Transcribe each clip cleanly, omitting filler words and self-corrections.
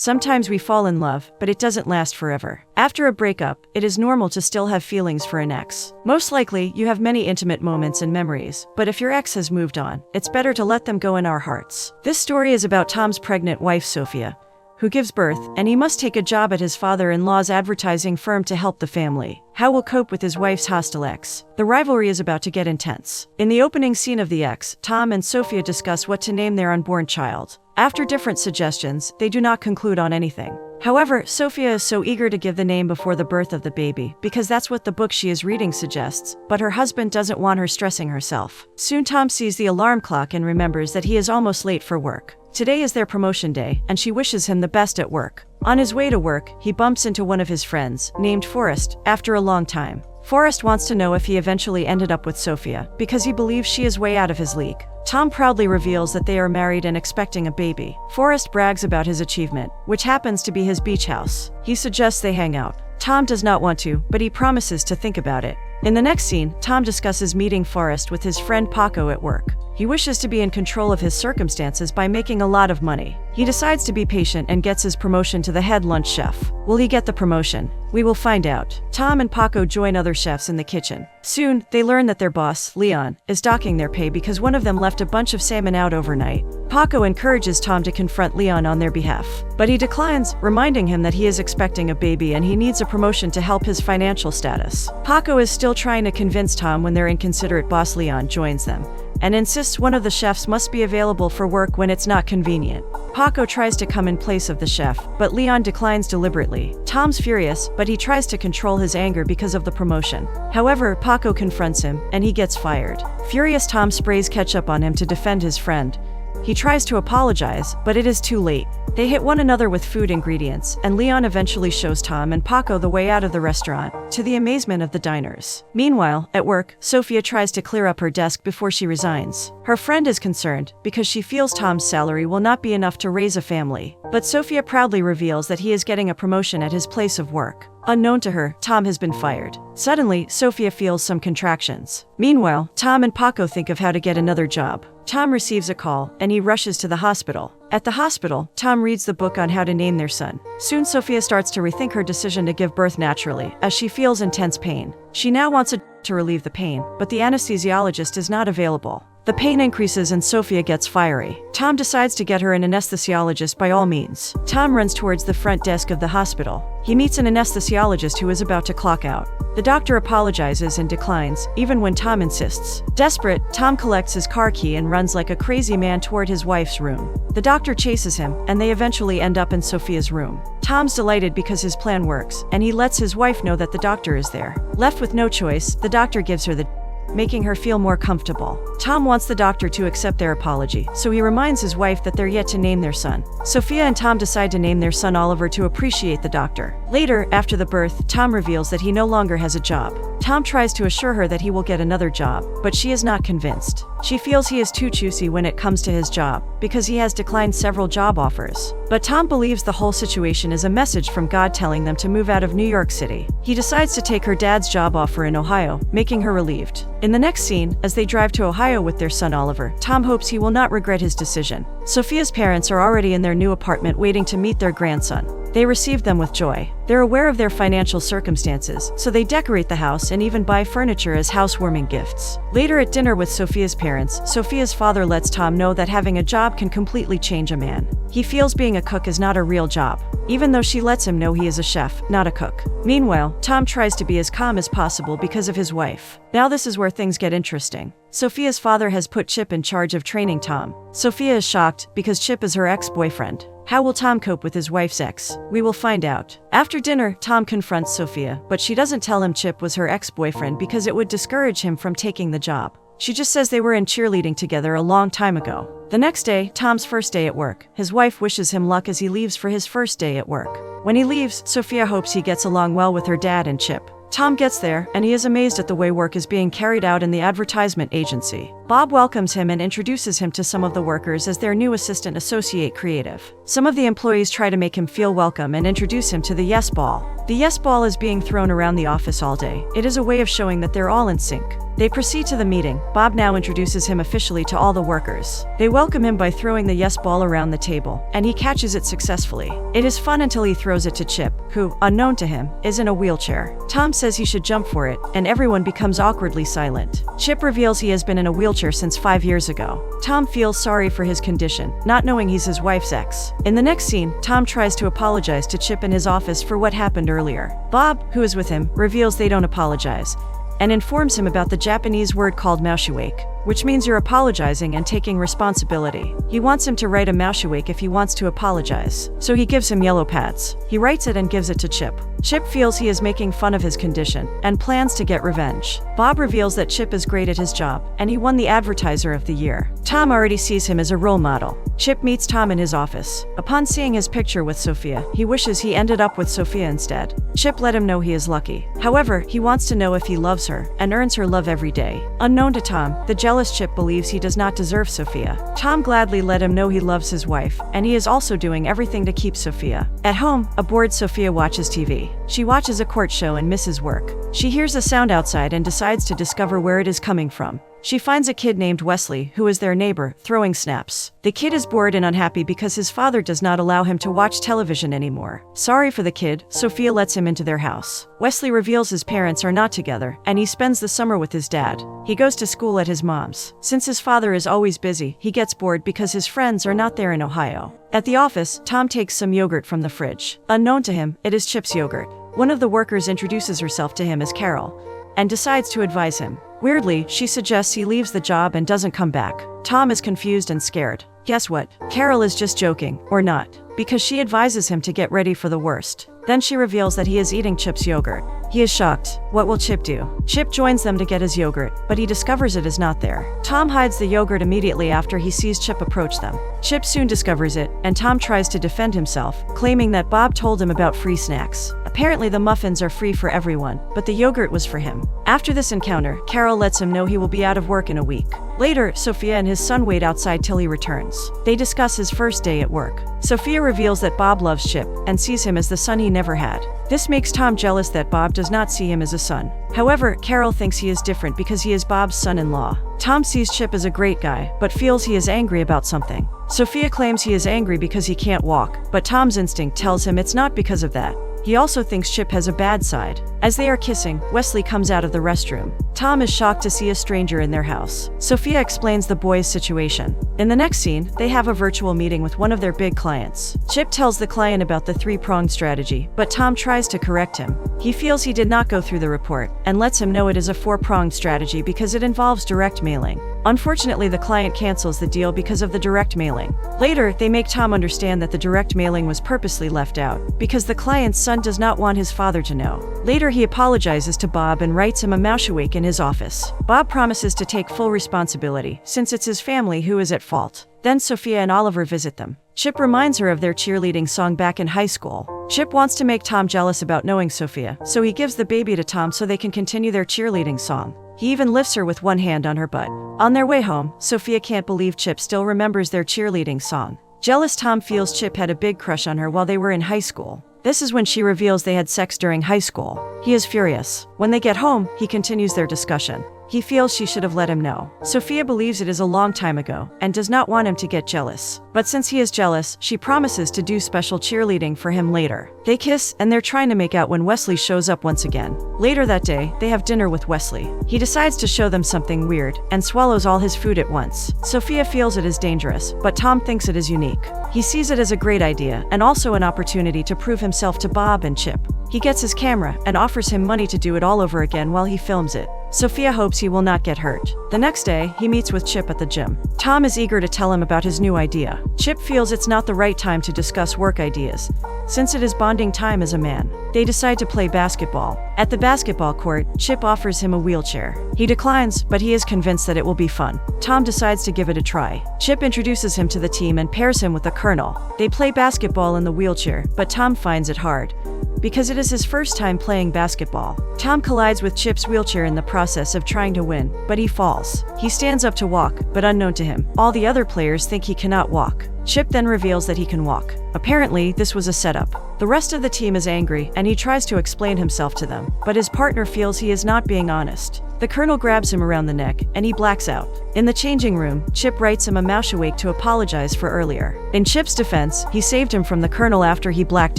Sometimes we fall in love, but it doesn't last forever. After a breakup, it is normal to still have feelings for an ex. Most likely, you have many intimate moments and memories, but if your ex has moved on, it's better to let them go in our hearts. This story is about Tom's pregnant wife, Sophia, who gives birth, and he must take a job at his father-in-law's advertising firm to help the family. How will cope with his wife's hostile ex? The rivalry is about to get intense. In the opening scene of The Ex, Tom and Sophia discuss what to name their unborn child. After different suggestions, they do not conclude on anything. However, Sophia is so eager to give the name before the birth of the baby, because that's what the book she is reading suggests, but her husband doesn't want her stressing herself. Soon Tom sees the alarm clock and remembers that he is almost late for work. Today is their promotion day, and she wishes him the best at work. On his way to work, he bumps into one of his friends, named Forrest, after a long time. Forrest wants to know if he eventually ended up with Sophia, because he believes she is way out of his league. Tom proudly reveals that they are married and expecting a baby. Forrest brags about his achievement, which happens to be his beach house. He suggests they hang out. Tom does not want to, but he promises to think about it. In the next scene, Tom discusses meeting Forrest with his friend Paco at work. He wishes to be in control of his circumstances by making a lot of money. He decides to be patient and gets his promotion to the head lunch chef. Will he get the promotion? We will find out. Tom and Paco join other chefs in the kitchen. Soon, they learn that their boss, Leon, is docking their pay because one of them left a bunch of salmon out overnight. Paco encourages Tom to confront Leon on their behalf, but he declines, reminding him that he is expecting a baby and he needs a promotion to help his financial status. Paco is still trying to convince Tom when their inconsiderate boss Leon joins them, and insists one of the chefs must be available for work when it's not convenient. Paco tries to come in place of the chef, but Leon declines deliberately. Tom's furious, but he tries to control his anger because of the promotion. However, Paco confronts him, and he gets fired. Furious, Tom sprays ketchup on him to defend his friend. He tries to apologize, but it is too late. They hit one another with food ingredients, and Leon eventually shows Tom and Paco the way out of the restaurant, to the amazement of the diners. Meanwhile, at work, Sophia tries to clear up her desk before she resigns. Her friend is concerned, because she feels Tom's salary will not be enough to raise a family. But Sophia proudly reveals that he is getting a promotion at his place of work. Unknown to her, Tom has been fired. Suddenly, Sophia feels some contractions. Meanwhile, Tom and Paco think of how to get another job. Tom receives a call, and he rushes to the hospital. At the hospital, Tom reads the book on how to name their son. Soon Sophia starts to rethink her decision to give birth naturally, as she feels intense pain. She now wants to relieve the pain, but the anesthesiologist is not available. The pain increases and Sophia gets fiery. Tom decides to get her an anesthesiologist by all means. Tom runs towards the front desk of the hospital. He meets an anesthesiologist who is about to clock out. The doctor apologizes and declines, even when Tom insists. Desperate, Tom collects his car key and runs like a crazy man toward his wife's room. The doctor chases him, and they eventually end up in Sophia's room. Tom's delighted because his plan works, and he lets his wife know that the doctor is there. Left with no choice, the doctor gives her the making her feel more comfortable. Tom wants the doctor to accept their apology, so he reminds his wife that they're yet to name their son. Sophia and Tom decide to name their son Oliver to appreciate the doctor. Later, after the birth, Tom reveals that he no longer has a job. Tom tries to assure her that he will get another job, but she is not convinced. She feels he is too choosy when it comes to his job, because he has declined several job offers. But Tom believes the whole situation is a message from God telling them to move out of New York City. He decides to take her dad's job offer in Ohio, making her relieved. In the next scene, as they drive to Ohio with their son Oliver, Tom hopes he will not regret his decision. Sophia's parents are already in their new apartment waiting to meet their grandson. They receive them with joy. They're aware of their financial circumstances, so they decorate the house and even buy furniture as housewarming gifts. Later at dinner with Sophia's parents, Sophia's father lets Tom know that having a job can completely change a man. He feels being a cook is not a real job, even though she lets him know he is a chef, not a cook. Meanwhile, Tom tries to be as calm as possible because of his wife. Now this is where things get interesting. Sophia's father has put Chip in charge of training Tom. Sophia is shocked, because Chip is her ex-boyfriend. How will Tom cope with his wife's ex? We will find out. After dinner, Tom confronts Sophia, but she doesn't tell him Chip was her ex-boyfriend because it would discourage him from taking the job. She just says they were in cheerleading together a long time ago. The next day, Tom's first day at work. His wife wishes him luck as he leaves for his first day at work. When he leaves, Sophia hopes he gets along well with her dad and Chip. Tom gets there, and he is amazed at the way work is being carried out in the advertisement agency. Bob welcomes him and introduces him to some of the workers as their new assistant associate creative. Some of the employees try to make him feel welcome and introduce him to the Yes Ball. The Yes Ball is being thrown around the office all day. It is a way of showing that they're all in sync. They proceed to the meeting. Bob now introduces him officially to all the workers. They welcome him by throwing the Yes Ball around the table, and he catches it successfully. It is fun until he throws it to Chip, who, unknown to him, is in a wheelchair. Tom says he should jump for it, and everyone becomes awkwardly silent. Chip reveals he has been in a wheelchair since 5 years ago. Tom feels sorry for his condition, not knowing he's his wife's ex. In the next scene, Tom tries to apologize to Chip in his office for what happened earlier. Bob, who is with him, reveals they don't apologize, and informs him about the Japanese word called maushuwake, which means you're apologizing and taking responsibility. He wants him to write a maushuwake if he wants to apologize, so he gives him yellow pads. He writes it and gives it to Chip. Chip feels he is making fun of his condition and plans to get revenge. Bob reveals that Chip is great at his job, and he won the Advertiser of the Year. Tom already sees him as a role model. Chip meets Tom in his office. Upon seeing his picture with Sophia, he wishes he ended up with Sophia instead. Chip let him know he is lucky. However, he wants to know if he loves her and earns her love every day. Unknown to Tom, the jealous Chip believes he does not deserve Sophia. Tom gladly let him know he loves his wife, and he is also doing everything to keep Sophia. At home, a bored Sophia watches TV. She watches a court show and misses work. She hears a sound outside and decides to discover where it is coming from. She finds a kid named Wesley, who is their neighbor, throwing snaps. The kid is bored and unhappy because his father does not allow him to watch television anymore. Sorry for the kid, Sophia lets him into their house. Wesley reveals his parents are not together, and he spends the summer with his dad. He goes to school at his mom's. Since his father is always busy, he gets bored because his friends are not there in Ohio. At the office, Tom takes some yogurt from the fridge. Unknown to him, it is Chip's yogurt. One of the workers introduces herself to him as Carol, and decides to advise him. Weirdly, she suggests he leaves the job and doesn't come back. Tom is confused and scared. Guess what? Carol is just joking, or not, because she advises him to get ready for the worst. Then she reveals that he is eating Chip's yogurt. He is shocked. What will Chip do? Chip joins them to get his yogurt, but he discovers it is not there. Tom hides the yogurt immediately after he sees Chip approach them. Chip soon discovers it, and Tom tries to defend himself, claiming that Bob told him about free snacks. Apparently the muffins are free for everyone, but the yogurt was for him. After this encounter, Carol lets him know he will be out of work in a week. Later, Sophia and his son wait outside till he returns. They discuss his first day at work. Sophia reveals that Bob loves Chip and sees him as the son he never had. This makes Tom jealous that Bob does not see him as a son. However, Carol thinks he is different because he is Bob's son-in-law. Tom sees Chip as a great guy, but feels he is angry about something. Sophia claims he is angry because he can't walk, but Tom's instinct tells him it's not because of that. He also thinks Chip has a bad side. As they are kissing, Wesley comes out of the restroom. Tom is shocked to see a stranger in their house. Sophia explains the boys' situation. In the next scene, they have a virtual meeting with one of their big clients. Chip tells the client about the three-pronged strategy, but Tom tries to correct him. He feels he did not go through the report, and lets him know it is a four-pronged strategy because it involves direct mailing. Unfortunately, the client cancels the deal because of the direct mailing. Later, they make Tom understand that the direct mailing was purposely left out, because the client's son does not want his father to know. Later, he apologizes to Bob and writes him a maushuwake in his office. Bob promises to take full responsibility, since it's his family who is at fault. Then Sophia and Oliver visit them. Chip reminds her of their cheerleading song back in high school. Chip wants to make Tom jealous about knowing Sophia, so he gives the baby to Tom so they can continue their cheerleading song. He even lifts her with one hand on her butt. On their way home, Sophia can't believe Chip still remembers their cheerleading song. Jealous Tom feels Chip had a big crush on her while they were in high school. This is when she reveals they had sex during high school. He is furious. When they get home, he continues their discussion. He feels she should have let him know. Sophia believes it is a long time ago and does not want him to get jealous. But since he is jealous, she promises to do special cheerleading for him later. They kiss, and they're trying to make out when Wesley shows up once again. Later that day, they have dinner with Wesley. He decides to show them something weird and swallows all his food at once. Sophia feels it is dangerous, but Tom thinks it is unique. He sees it as a great idea and also an opportunity to prove himself to Bob and Chip. He gets his camera and offers him money to do it all over again while he films it. Sophia hopes he will not get hurt. The next day, he meets with Chip at the gym. Tom is eager to tell him about his new idea. Chip feels it's not the right time to discuss work ideas, since it is bonding time as a man. They decide to play basketball. At the basketball court, Chip offers him a wheelchair. He declines, but he is convinced that it will be fun. Tom decides to give it a try. Chip introduces him to the team and pairs him with the colonel. They play basketball in the wheelchair, but Tom finds it hard. because it is his first time playing basketball. Tom collides with Chip's wheelchair in the process of trying to win, but he falls. He stands up to walk, but unknown to him, all the other players think he cannot walk. Chip then reveals that he can walk. Apparently, this was a setup. The rest of the team is angry, and he tries to explain himself to them, but his partner feels he is not being honest. The colonel grabs him around the neck, and he blacks out. In the changing room, Chip writes him a mouse-awake to apologize for earlier. In Chip's defense, he saved him from the colonel after he blacked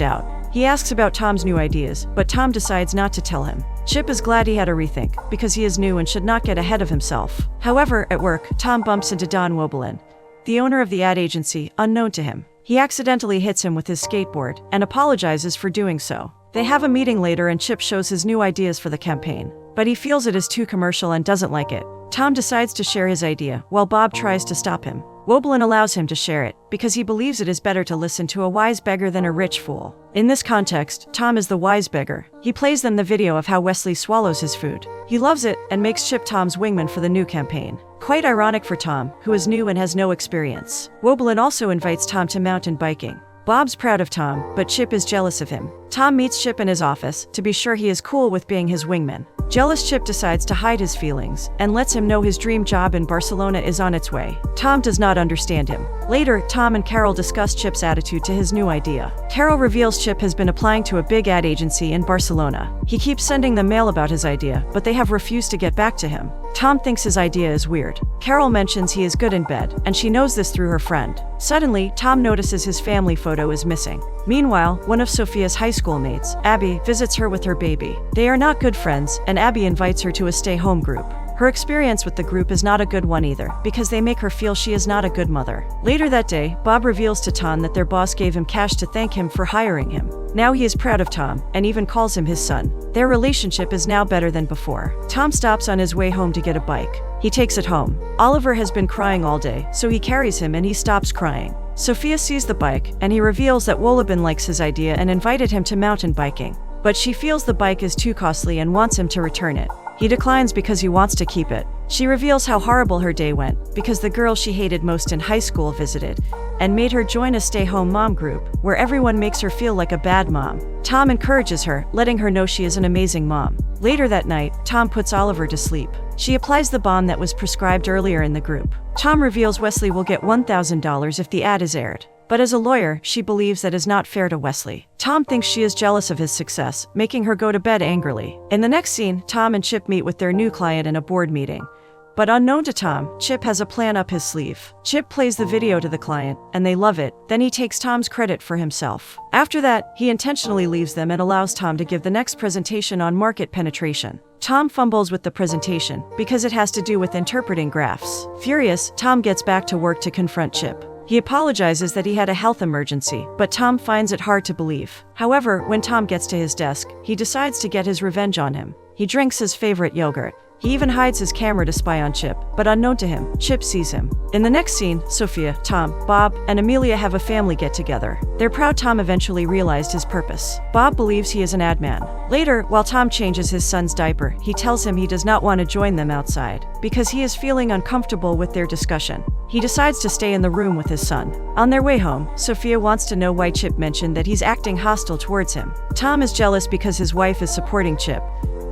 out. He asks about Tom's new ideas, but Tom decides not to tell him. Chip is glad he had a rethink, because he is new and should not get ahead of himself. However, at work, Tom bumps into Don Woebelin, the owner of the ad agency, unknown to him. He accidentally hits him with his skateboard, and apologizes for doing so. They have a meeting later and Chip shows his new ideas for the campaign, but he feels it is too commercial and doesn't like it. Tom decides to share his idea, while Bob tries to stop him. Woebelin allows him to share it, because he believes it is better to listen to a wise beggar than a rich fool. In this context, Tom is the wise beggar. He plays them the video of how Wesley swallows his food. He loves it, and makes Chip Tom's wingman for the new campaign. Quite ironic for Tom, who is new and has no experience. Woebelin also invites Tom to mountain biking. Bob's proud of Tom, but Chip is jealous of him. Tom meets Chip in his office, to be sure he is cool with being his wingman. Jealous Chip decides to hide his feelings, and lets him know his dream job in Barcelona is on its way. Tom does not understand him. Later, Tom and Carol discuss Chip's attitude to his new idea. Carol reveals Chip has been applying to a big ad agency in Barcelona. He keeps sending them mail about his idea, but they have refused to get back to him. Tom thinks his idea is weird. Carol mentions he is good in bed, and she knows this through her friend. Suddenly, Tom notices his family photo is missing. Meanwhile, one of Sophia's high school mates, Abby, visits her with her baby. They are not good friends, and Abby invites her to a stay-home group. Her experience with the group is not a good one either, because they make her feel she is not a good mother. Later that day, Bob reveals to Tom that their boss gave him cash to thank him for hiring him. Now he is proud of Tom, and even calls him his son. Their relationship is now better than before. Tom stops on his way home to get a bike. He takes it home. Oliver has been crying all day, so he carries him and he stops crying. Sophia sees the bike, and he reveals that Woebelin likes his idea and invited him to mountain biking. But she feels the bike is too costly and wants him to return it. He declines because he wants to keep it. She reveals how horrible her day went, because the girl she hated most in high school visited, and made her join a stay-home mom group, where everyone makes her feel like a bad mom. Tom encourages her, letting her know she is an amazing mom. Later that night, Tom puts Oliver to sleep. She applies the bomb that was prescribed earlier in the group. Tom reveals Wesley will get $1,000 if the ad is aired. But as a lawyer, she believes that is not fair to Wesley. Tom thinks she is jealous of his success, making her go to bed angrily. In the next scene, Tom and Chip meet with their new client in a board meeting. But unknown to Tom, Chip has a plan up his sleeve. Chip plays the video to the client, and they love it. Then he takes Tom's credit for himself. After that, he intentionally leaves them and allows Tom to give the next presentation on market penetration. Tom fumbles with the presentation, because it has to do with interpreting graphs. Furious, Tom gets back to work to confront Chip. He apologizes that he had a health emergency, but Tom finds it hard to believe. However, when Tom gets to his desk, he decides to get his revenge on him. He drinks his favorite yogurt. He even hides his camera to spy on Chip, but unknown to him, Chip sees him. In the next scene, Sophia, Tom, Bob, and Amelia have a family get-together. They're proud Tom eventually realized his purpose. Bob believes he is an ad man. Later, while Tom changes his son's diaper, he tells him he does not want to join them outside, because he is feeling uncomfortable with their discussion. He decides to stay in the room with his son. On their way home, Sophia wants to know why Chip mentioned that he's acting hostile towards him. Tom is jealous because his wife is supporting Chip,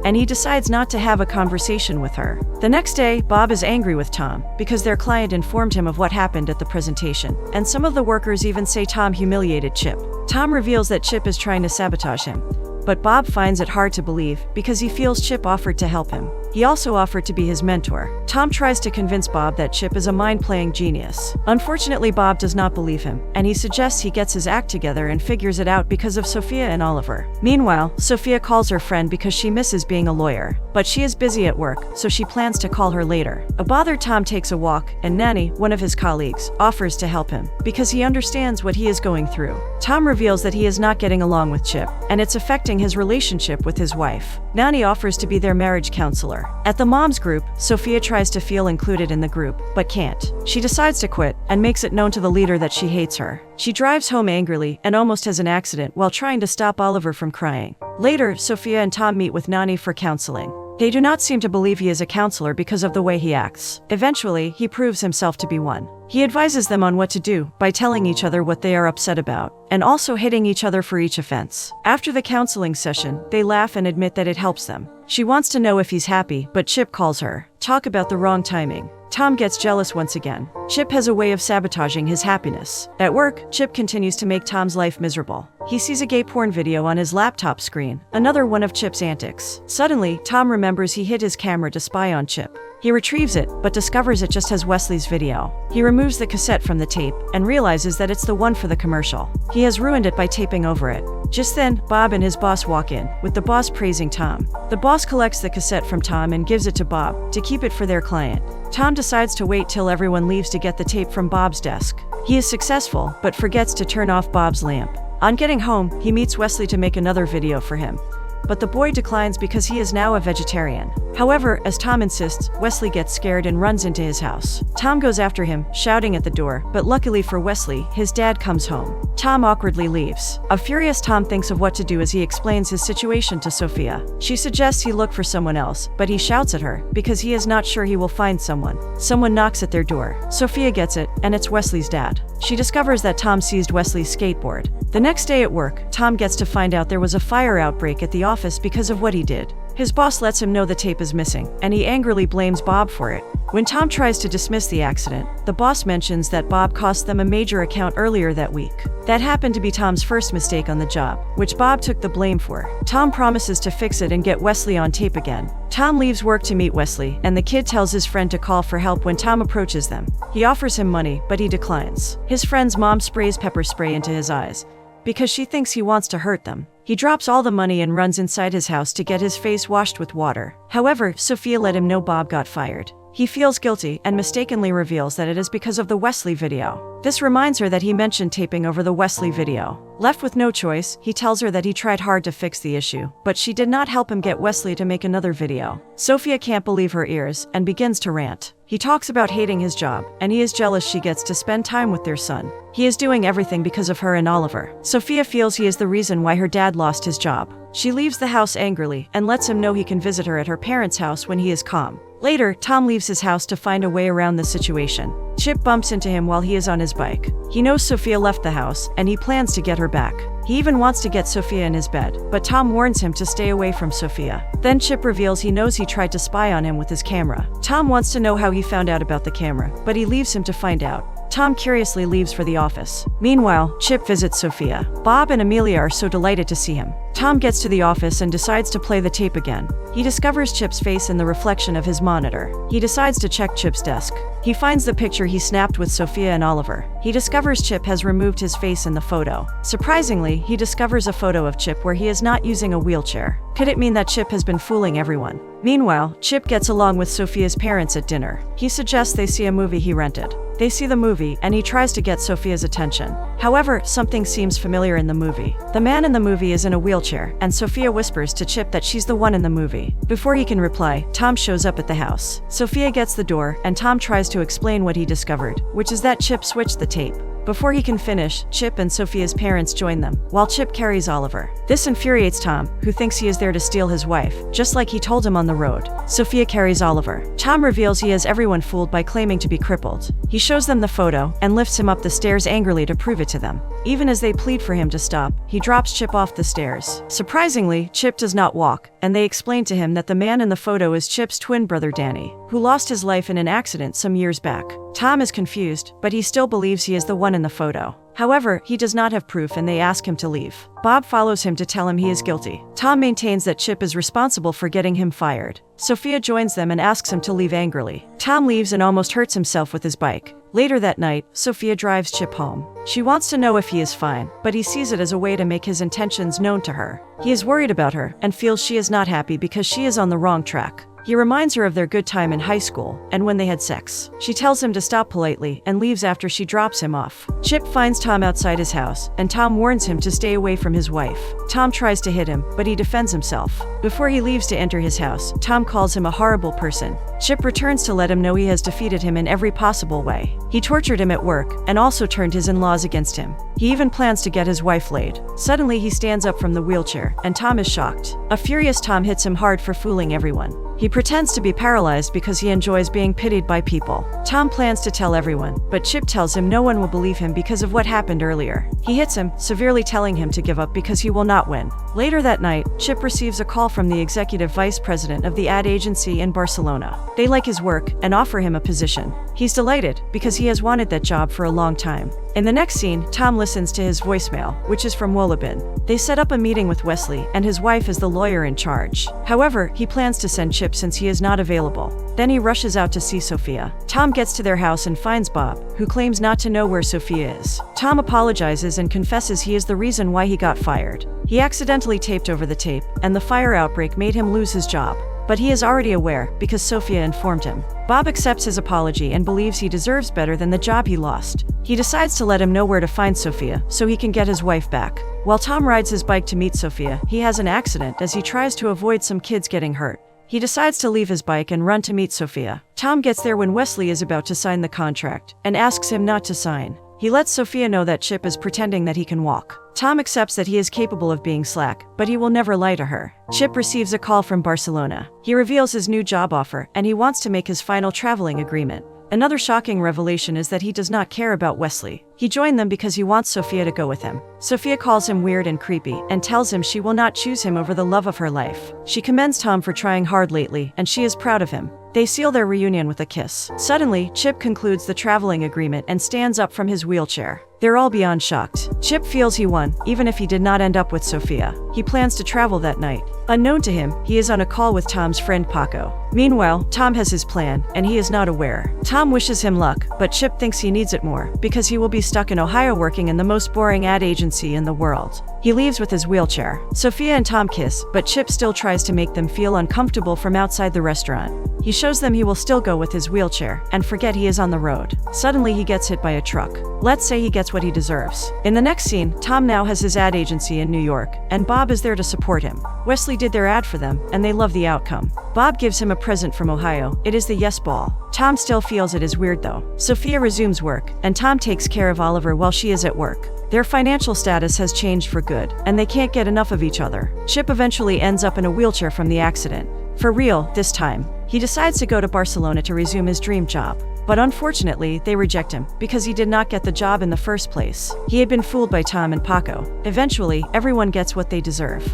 and he decides not to have a conversation with her. The next day, Bob is angry with Tom, because their client informed him of what happened at the presentation, and some of the workers even say Tom humiliated Chip. Tom reveals that Chip is trying to sabotage him, but Bob finds it hard to believe, because he feels Chip offered to help him. He also offered to be his mentor. Tom tries to convince Bob that Chip is a mind-playing genius. Unfortunately, Bob does not believe him, and he suggests he gets his act together and figures it out because of Sophia and Oliver. Meanwhile, Sophia calls her friend because she misses being a lawyer, but she is busy at work, so she plans to call her later. A bothered Tom takes a walk, and Nanny, one of his colleagues, offers to help him, because he understands what he is going through. Tom reveals that he is not getting along with Chip, and it's affecting his relationship with his wife. Nanny offers to be their marriage counselor. At the moms group, Sophia tries to feel included in the group, but can't. She decides to quit, and makes it known to the leader that she hates her. She drives home angrily, and almost has an accident while trying to stop Oliver from crying. Later, Sophia and Tom meet with Nani for counseling. They do not seem to believe he is a counselor because of the way he acts. Eventually, he proves himself to be one. He advises them on what to do by telling each other what they are upset about, and also hitting each other for each offense. After the counseling session, they laugh and admit that it helps them. She wants to know if he's happy, but Chip calls her. Talk about the wrong timing. Tom gets jealous once again. Chip has a way of sabotaging his happiness. At work, Chip continues to make Tom's life miserable. He sees a gay porn video on his laptop screen, another one of Chip's antics. Suddenly, Tom remembers he hid his camera to spy on Chip. He retrieves it, but discovers it just has Wesley's video. He removes the cassette from the tape and realizes that it's the one for the commercial. He has ruined it by taping over it. Just then, Bob and his boss walk in, with the boss praising Tom. The boss collects the cassette from Tom and gives it to Bob to keep it for their client. Tom decides to wait till everyone leaves to get the tape from Bob's desk. He is successful, but forgets to turn off Bob's lamp. On getting home, he meets Wesley to make another video for him. But the boy declines because he is now a vegetarian. However, as Tom insists, Wesley gets scared and runs into his house. Tom goes after him, shouting at the door, but luckily for Wesley, his dad comes home. Tom awkwardly leaves. A furious Tom thinks of what to do as he explains his situation to Sophia. She suggests he look for someone else, but he shouts at her because he is not sure he will find someone. Someone knocks at their door. Sophia gets it, and it's Wesley's dad. She discovers that Tom seized Wesley's skateboard. The next day at work, Tom gets to find out there was a fire outbreak at the office because of what he did. His boss lets him know the tape is missing, and he angrily blames Bob for it. When Tom tries to dismiss the accident, the boss mentions that Bob cost them a major account earlier that week. That happened to be Tom's first mistake on the job, which Bob took the blame for. Tom promises to fix it and get Wesley on tape again. Tom leaves work to meet Wesley, and the kid tells his friend to call for help when Tom approaches them. He offers him money, but he declines. His friend's mom sprays pepper spray into his eyes because she thinks he wants to hurt them. He drops all the money and runs inside his house to get his face washed with water. However, Sophia let him know Bob got fired. He feels guilty and mistakenly reveals that it is because of the Wesley video. This reminds her that he mentioned taping over the Wesley video. Left with no choice, he tells her that he tried hard to fix the issue, but she did not help him get Wesley to make another video. Sophia can't believe her ears and begins to rant. He talks about hating his job, and he is jealous she gets to spend time with their son. He is doing everything because of her and Oliver. Sophia feels he is the reason why her dad lost his job. She leaves the house angrily and lets him know he can visit her at her parents' house when he is calm. Later, Tom leaves his house to find a way around the situation. Chip bumps into him while he is on his bike. He knows Sophia left the house, and he plans to get her back. He even wants to get Sophia in his bed, but Tom warns him to stay away from Sophia. Then Chip reveals he knows he tried to spy on him with his camera. Tom wants to know how he found out about the camera, but he leaves him to find out. Tom curiously leaves for the office. Meanwhile, Chip visits Sophia. Bob and Amelia are so delighted to see him. Tom gets to the office and decides to play the tape again. He discovers Chip's face in the reflection of his monitor. He decides to check Chip's desk. He finds the picture he snapped with Sophia and Oliver. He discovers Chip has removed his face in the photo. Surprisingly, he discovers a photo of Chip where he is not using a wheelchair. Could it mean that Chip has been fooling everyone? Meanwhile, Chip gets along with Sophia's parents at dinner. He suggests they see a movie he rented. They see the movie, and he tries to get Sophia's attention. However, something seems familiar in the movie. The man in the movie is in a wheelchair, and Sophia whispers to Chip that she's the one in the movie. Before he can reply, Tom shows up at the house. Sophia gets the door, and Tom tries to explain what he discovered, which is that Chip switched the tape. Before he can finish, Chip and Sophia's parents join them, while Chip carries Oliver. This infuriates Tom, who thinks he is there to steal his wife, just like he told him on the road. Sophia carries Oliver. Tom reveals he has everyone fooled by claiming to be crippled. He shows them the photo, and lifts him up the stairs angrily to prove it to them. Even as they plead for him to stop, he drops Chip off the stairs. Surprisingly, Chip does not walk, and they explain to him that the man in the photo is Chip's twin brother Danny, who lost his life in an accident some years back. Tom is confused, but he still believes he is the one in the photo. However, he does not have proof and they ask him to leave. Bob follows him to tell him he is guilty. Tom maintains that Chip is responsible for getting him fired. Sophia joins them and asks him to leave angrily. Tom leaves and almost hurts himself with his bike. Later that night, Sophia drives Chip home. She wants to know if he is fine, but he sees it as a way to make his intentions known to her. He is worried about her and feels she is not happy because she is on the wrong track. He reminds her of their good time in high school and when they had sex. She tells him to stop politely and leaves after she drops him off. Chip finds Tom outside his house, and Tom warns him to stay away from his wife. Tom tries to hit him, but he defends himself. Before he leaves to enter his house, Tom calls him a horrible person. Chip returns to let him know he has defeated him in every possible way. He tortured him at work and also turned his in-laws against him. He even plans to get his wife laid. Suddenly he stands up from the wheelchair, and Tom is shocked. A furious Tom hits him hard for fooling everyone. He pretends to be paralyzed because he enjoys being pitied by people. Tom plans to tell everyone, but Chip tells him no one will believe him because of what happened earlier. He hits him, severely telling him to give up because he will not win. Later that night, Chip receives a call from the executive vice president of the ad agency in Barcelona. They like his work and offer him a position. He's delighted because he has wanted that job for a long time. In the next scene, Tom listens to his voicemail, which is from Wollobin. They set up a meeting with Wesley, and his wife is the lawyer in charge. However, he plans to send Chip since he is not available. Then he rushes out to see Sophia. Tom gets to their house and finds Bob, who claims not to know where Sophia is. Tom apologizes and confesses he is the reason why he got fired. He accidentally taped over the tape, and the fire outbreak made him lose his job. But he is already aware, because Sophia informed him. Bob accepts his apology and believes he deserves better than the job he lost. He decides to let him know where to find Sophia, so he can get his wife back. While Tom rides his bike to meet Sophia, he has an accident as he tries to avoid some kids getting hurt. He decides to leave his bike and run to meet Sophia. Tom gets there when Wesley is about to sign the contract, and asks him not to sign. He lets Sophia know that Chip is pretending that he can walk. Tom accepts that he is capable of being slack, but he will never lie to her. Chip receives a call from Barcelona. He reveals his new job offer, and he wants to make his final traveling agreement. Another shocking revelation is that he does not care about Wesley. He joined them because he wants Sophia to go with him. Sophia calls him weird and creepy, and tells him she will not choose him over the love of her life. She commends Tom for trying hard lately, and she is proud of him. They seal their reunion with a kiss. Suddenly, Chip concludes the traveling agreement and stands up from his wheelchair. They're all beyond shocked. Chip feels he won, even if he did not end up with Sophia. He plans to travel that night. Unknown to him, he is on a call with Tom's friend Paco. Meanwhile, Tom has his plan, and he is not aware. Tom wishes him luck, but Chip thinks he needs it more, because he will be stuck in Ohio working in the most boring ad agency in the world. He leaves with his wheelchair. Sophia and Tom kiss, but Chip still tries to make them feel uncomfortable from outside the restaurant. He shows them he will still go with his wheelchair, and forget he is on the road. Suddenly he gets hit by a truck. Let's say he gets what he deserves. In the next scene, Tom now has his ad agency in New York, and Bob is there to support him. Wesley did their ad for them, and they love the outcome. Bob gives him a present from Ohio. It is the Yes Ball. Tom still feels it is weird though. Sophia resumes work, and Tom takes care of Oliver while she is at work. Their financial status has changed for good, and they can't get enough of each other. Chip eventually ends up in a wheelchair from the accident. For real, this time. He decides to go to Barcelona to resume his dream job. But unfortunately, they reject him, because he did not get the job in the first place. He had been fooled by Tom and Paco. Eventually, everyone gets what they deserve.